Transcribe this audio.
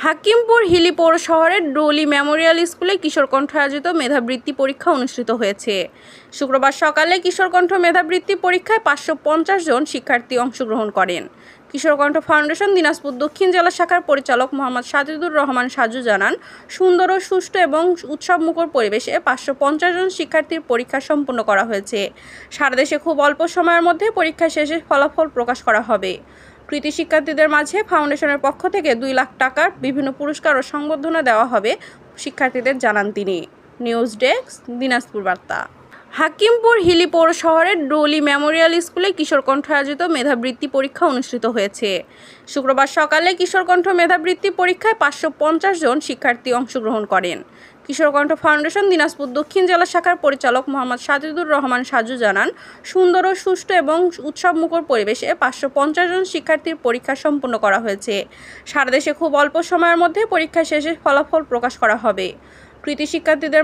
হাকিমপুর হিলি পৌর শহরের dolly Memorial স্কুলে কিশোর কণ্ঠ আয়োজিত মেধাবৃত্তি পরীক্ষা অনুষ্ঠিত হয়েছে। শুক্রবার সকালে কিশোর কণ্ঠ মেধাবৃত্তি পরীক্ষায় 550 জন শিক্ষার্থী অংশগ্রহণ করেন। কিশোর কণ্ঠ ফাউন্ডেশন দিনাজপুর দক্ষিণ জেলা শাখার পরিচালক মোহাম্মদ সাজিদুর রহমান সাজু জানান, সুন্দর ও সুষ্ঠু এবং উৎসবমুখর পরিবেশে 550 জন শিক্ষার্থীর পরীক্ষা সম্পন্ন করা হয়েছে। সারা দেশে খুব অল্প সময়ের মধ্যে পরীক্ষা শেষে ফলাফল প্রকাশ করা হবে। কৃতী শিক্ষার্থীদের মাঝে ফাউন্ডেশনের পক্ষ থেকে 2 লাখ টাকার বিভিন্ন পুরস্কার ও সংবর্ধনা দেওয়া হবে শিক্ষার্থীদের, জানান তিনি। নিউজ ডেস্ক, দিনাজপুর বার্তা। হাকিমপুর হিলি পৌর শহরের ডোলি মেমোরিয়াল স্কুলে কিশোর কণ্ঠ আয়োজিত মেধাবৃত্তি পরীক্ষা অনুষ্ঠিত হয়েছে। শুক্রবার সকালে কিশোর কণ্ঠ মেধাবৃত্তি পরীক্ষায় 550 জন শিক্ষার্থী অংশগ্রহণ করেন। কিশোর কণ্ঠ ফাউন্ডেশন দিনাজপুর দক্ষিণ জেলা শাখার পরিচালক মোহাম্মদ সাজিদুর রহমান সাজু জানান, সুন্দর ও সুষ্ঠু এবং উৎসবমুখর পরিবেশে 550 জন শিক্ষার্থীর পরীক্ষা সম্পন্ন করা হয়েছে। সারা দেশে খুব অল্প সময়ের মধ্যে পরীক্ষা শেষে ফলাফল প্রকাশ করা হবে। কৃতী শিক্ষার্থীদের